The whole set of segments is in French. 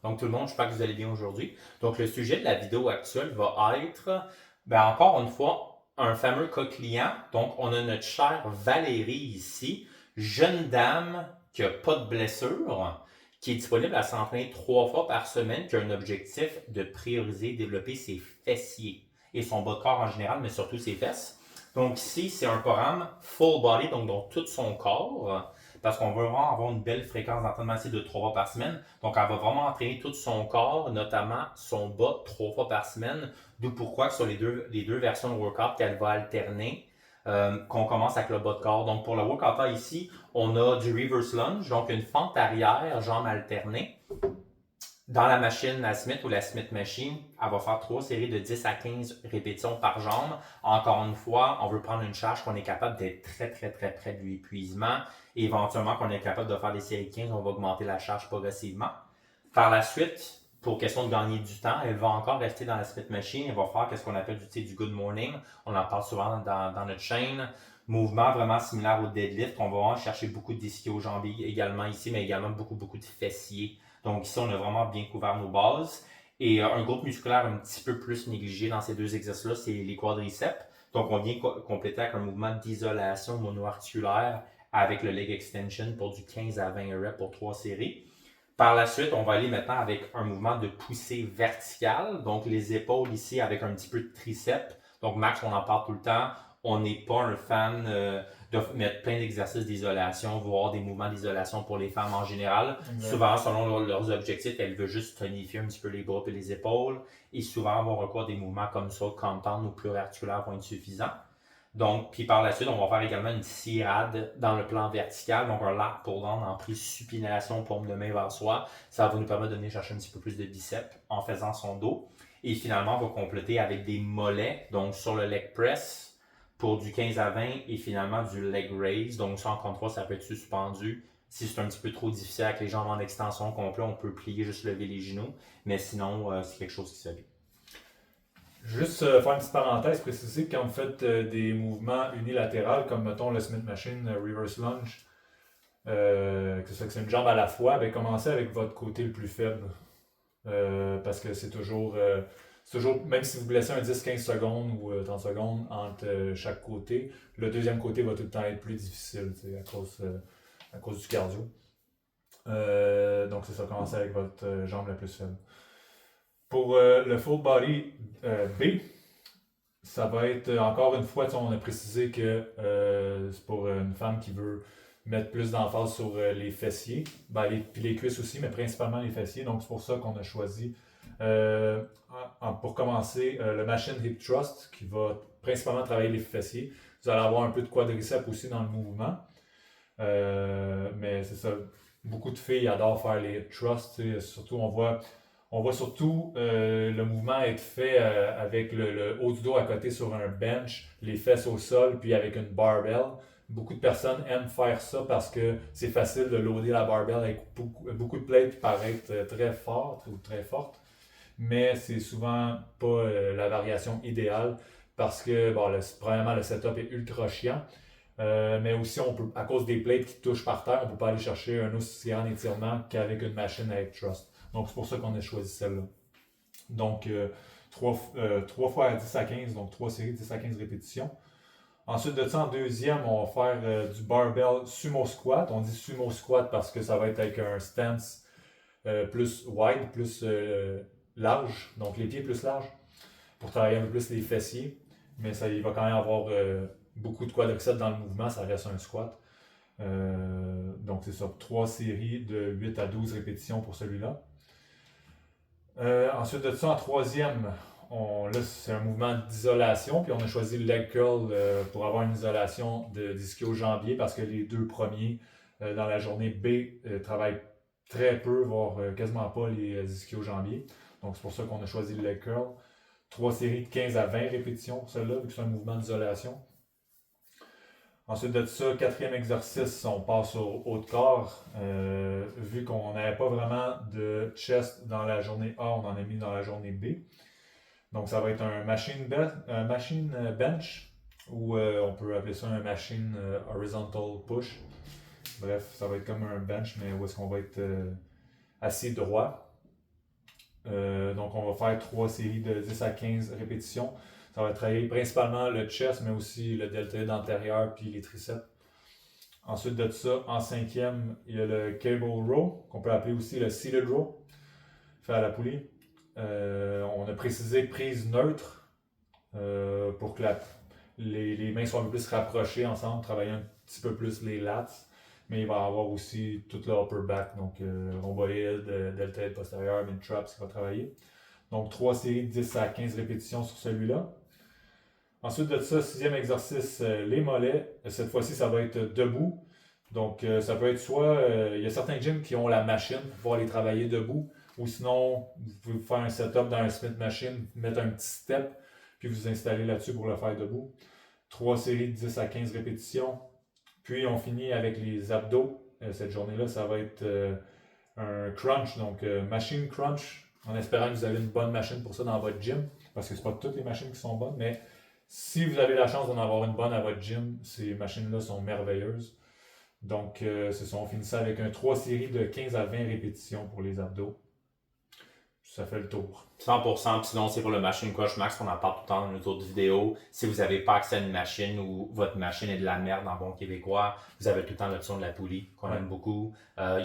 Donc tout le monde, j'espère que vous allez bien aujourd'hui. Donc le sujet de la vidéo actuelle va être, encore une fois, un fameux cas client. Donc on a notre chère Valérie ici, jeune dame qui n'a pas de blessure, qui est disponible à s'entraîner 3 fois par semaine, qui a un objectif de prioriser, développer ses fessiers et son bas de corps en général, mais surtout ses fesses. Donc ici, c'est un programme full body, donc dans tout son corps, parce qu'on veut vraiment avoir une belle fréquence d'entraînement ici de 3 fois par semaine. Donc, elle va vraiment entraîner tout son corps, notamment son bas, 3 fois par semaine. D'où pourquoi sur les deux versions de workout qu'elle va alterner, qu'on commence avec le bas de corps. Donc, pour le workout ici, on a du reverse lunge, donc une fente arrière, jambes alternées. Dans la machine à Smith ou la Smith Machine, elle va faire 3 séries de 10 à 15 répétitions par jambe. Encore une fois, on veut prendre une charge qu'on est capable d'être très, très, très près de l'épuisement. Et éventuellement, qu'on est capable de faire des séries de 15, on va augmenter la charge progressivement. Par la suite, pour question de gagner du temps, elle va encore rester dans la Smith Machine. Elle va faire ce qu'on appelle du good morning. On en parle souvent dans notre chaîne. Mouvement vraiment similaire au deadlift. On va vraiment chercher beaucoup de ischio-jambiers également ici, mais également beaucoup, beaucoup de fessiers. Donc ici, on a vraiment bien couvert nos bases. Et un groupe musculaire un petit peu plus négligé dans ces deux exercices-là, c'est les quadriceps. Donc on vient compléter avec un mouvement d'isolation monoarticulaire avec le leg extension pour du 15 à 20 reps pour 3 séries. Par la suite, on va aller maintenant avec un mouvement de poussée verticale. Donc les épaules ici avec un petit peu de triceps. Donc Max, on en parle tout le temps. On n'est pas un fan de mettre plein d'exercices d'isolation, voire des mouvements d'isolation pour les femmes en général. Exact. Souvent, selon leurs objectifs, elles veulent juste tonifier un petit peu les bras et les épaules. Et souvent, vont recours à des mouvements comme ça, compound ou pluriarticulaires vont être suffisants. Donc, puis par la suite, on va faire également une tirade dans le plan vertical, donc un lat pull down en prise supination, paume de main vers soi. Ça va nous permettre de venir chercher un petit peu plus de biceps en faisant son dos. Et finalement, on va compléter avec des mollets, donc sur le leg press pour du 15 à 20 et finalement du leg raise. Donc ça, encore une fois, ça peut être suspendu. Si c'est un petit peu trop difficile avec les jambes en extension complète, on peut plier, juste lever les genoux. Mais sinon, c'est quelque chose qui se fait. Juste faire une petite parenthèse, préciser que quand vous faites des mouvements unilatéraux, comme mettons le Smith Machine, reverse lunge, que c'est une jambe à la fois, ben, commencez avec votre côté le plus faible. Parce que c'est toujours, même si vous blessez un 10-15 secondes ou 30 secondes entre chaque côté, le deuxième côté va tout le temps être plus difficile à cause du cardio. Donc c'est ça, commencez avec votre jambe la plus faible. Pour le full body B, ça va être encore une fois, on a précisé que c'est pour une femme qui veut mettre plus d'emphase sur les fessiers, puis les cuisses aussi, mais principalement les fessiers. Donc c'est pour ça qu'on a choisi euh, pour commencer le Machine Hip Thrust qui va principalement travailler les fessiers. Vous allez avoir un peu de quadriceps aussi dans le mouvement. Mais c'est ça, beaucoup de filles adorent faire les thrusts. Surtout, on voit surtout le mouvement être fait avec le haut du dos à côté sur un bench, les fesses au sol, puis avec une barbell. Beaucoup de personnes aiment faire ça parce que c'est facile de loader la barbell avec beaucoup de plates qui paraissent très fortes ou très fortes. Mais c'est souvent pas la variation idéale parce que, bon, premièrement, le setup est ultra chiant. Mais aussi, à cause des plates qui touchent par terre, on ne peut pas aller chercher un aussi grand étirement qu'avec une machine avec thrust. Donc, c'est pour ça qu'on a choisi celle-là. Donc, 3 fois à 10 à 15, donc 3 séries de 10 à 15 répétitions. Ensuite de ça, en deuxième, on va faire du barbell sumo squat. On dit sumo squat parce que ça va être avec un stance plus wide, plus large, donc les pieds plus larges, pour travailler un peu plus les fessiers. Mais ça, il va quand même avoir beaucoup de quadriceps dans le mouvement, ça reste un squat. Donc c'est ça, 3 séries de 8 à 12 répétitions pour celui-là. Ensuite de ça, en troisième, là c'est un mouvement d'isolation, puis on a choisi le leg curl pour avoir une isolation d'ischio-jambier parce que les deux premiers dans la journée B travaillent très peu, voire quasiment pas les ischio-jambiers. Donc c'est pour ça qu'on a choisi le leg curl. 3 séries de 15 à 20 répétitions pour celle-là, vu que c'est un mouvement d'isolation. Ensuite de ça, quatrième exercice, on passe au haut de corps. Vu qu'on n'avait pas vraiment de chest dans la journée A, on en a mis dans la journée B. Donc ça va être un machine bench, ou on peut appeler ça un machine horizontal push. Bref, ça va être comme un bench, mais où est-ce qu'on va être assis droit. Donc, on va faire 3 séries de 10 à 15 répétitions. Ça va travailler principalement le chest, mais aussi le deltoïde antérieur puis les triceps. Ensuite de ça, en cinquième, il y a le cable row, qu'on peut appeler aussi le seated row, fait à la poulie. On a précisé prise neutre pour que les mains soient un peu plus rapprochées ensemble, travailler un petit peu plus les lats. Mais il va y avoir aussi tout le upper back, donc rhomboïde, deltoïde postérieur, mid-traps qui va travailler. Donc 3 séries de 10 à 15 répétitions sur celui-là. Ensuite de ça, sixième exercice, les mollets. Cette fois-ci, ça va être debout. Donc, ça peut être soit, il y a certains gyms qui ont la machine pour pouvoir les travailler debout, ou sinon, vous pouvez faire un setup dans un Smith Machine, mettre un petit step, puis vous installer là-dessus pour le faire debout. 3 séries de 10 à 15 répétitions. Puis, on finit avec les abdos. Cette journée-là, ça va être un crunch, donc machine crunch, en espérant que vous avez une bonne machine pour ça dans votre gym, parce que c'est pas toutes les machines qui sont bonnes, mais si vous avez la chance d'en avoir une bonne à votre gym, ces machines-là sont merveilleuses. Donc, c'est ça, on finit ça avec un 3 séries de 15 à 20 répétitions pour les abdos. Ça fait le tour. 100%, puis sinon c'est pour le Machine Crush Max qu'on en parle tout le temps dans nos autres vidéos. Si vous n'avez pas accès à une machine ou votre machine est de la merde en bon québécois, vous avez tout le temps l'option de la poulie qu'on aime beaucoup.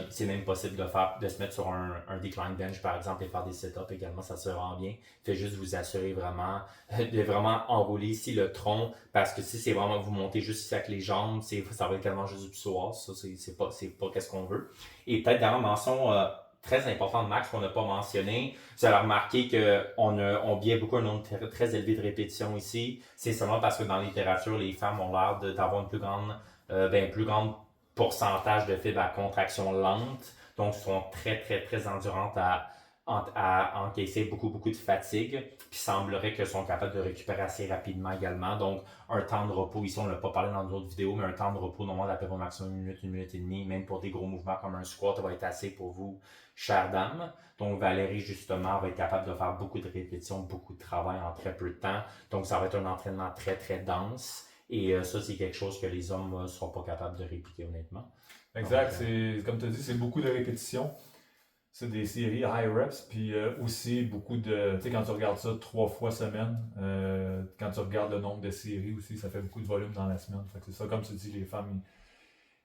C'est même possible de se mettre sur un decline bench par exemple et faire des sit-ups également, ça se rend bien. Fait juste vous assurer vraiment de vraiment enrouler ici le tronc parce que si c'est vraiment vous montez juste ici avec les jambes, ça va être tellement juste du psoas, ça c'est pas qu'est-ce qu'on veut. Et peut-être dernière mention très important de Max qu'on n'a pas mentionné. Vous allez remarquer qu'on biais beaucoup un nombre très élevé de répétitions ici. C'est seulement parce que dans la littérature, les femmes ont l'air d'avoir une plus grande pourcentage de fibres à contraction lente. Donc, sont très endurantes à encaisser beaucoup de fatigue. Puis, semblerait qu'elles sont capables de récupérer assez rapidement également. Donc, un temps de repos, ici, on ne l'a pas parlé dans d'autres vidéos, mais un temps de repos normal d'à peu près au maximum une minute et demie, même pour des gros mouvements comme un squat, va être assez pour vous, chère dame. Donc, Valérie, justement, va être capable de faire beaucoup de répétitions, beaucoup de travail en très peu de temps. Donc, ça va être un entraînement très dense. Et ça, c'est quelque chose que les hommes ne seront pas capables de répliquer, honnêtement. Exact, c'est comme tu as dit, c'est beaucoup de répétitions. C'est des séries high reps, puis aussi beaucoup de. Tu sais, quand tu regardes ça 3 fois semaine, quand tu regardes le nombre de séries aussi, ça fait beaucoup de volume dans la semaine. Fait que c'est ça, comme tu dis, les femmes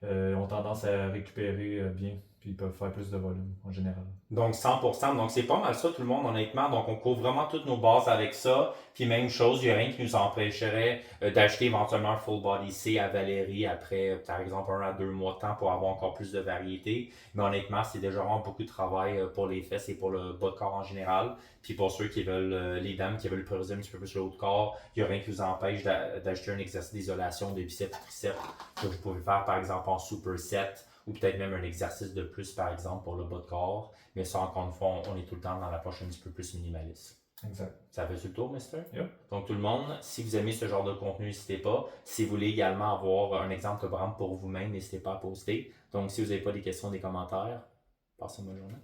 ont tendance à récupérer bien, puis ils peuvent faire plus de volume en général. Donc 100%, donc c'est pas mal ça tout le monde honnêtement, donc on couvre vraiment toutes nos bases avec ça, puis même chose, il n'y a rien qui nous empêcherait d'acheter éventuellement un full body C à Valérie après par exemple 1 à 2 mois de temps pour avoir encore plus de variété, mais honnêtement c'est déjà vraiment beaucoup de travail pour les fesses et pour le bas de corps en général, puis pour ceux qui veulent, les dames qui veulent prioriser un petit peu plus le haut de corps, il n'y a rien qui vous empêche d'acheter un exercice d'isolation de biceps et triceps que vous pouvez faire par exemple en superset, ou peut-être même un exercice de plus, par exemple, pour le bas de corps. Mais ça, encore une fois, on est tout le temps dans l'approche un petit peu plus minimaliste. Exact. Ça fait le tour, mister? Yep. Donc, tout le monde, si vous aimez ce genre de contenu, n'hésitez pas. Si vous voulez également avoir un exemple de brand pour vous-même, n'hésitez pas à poster. Donc, si vous n'avez pas des questions, des commentaires, passez une bonne journée.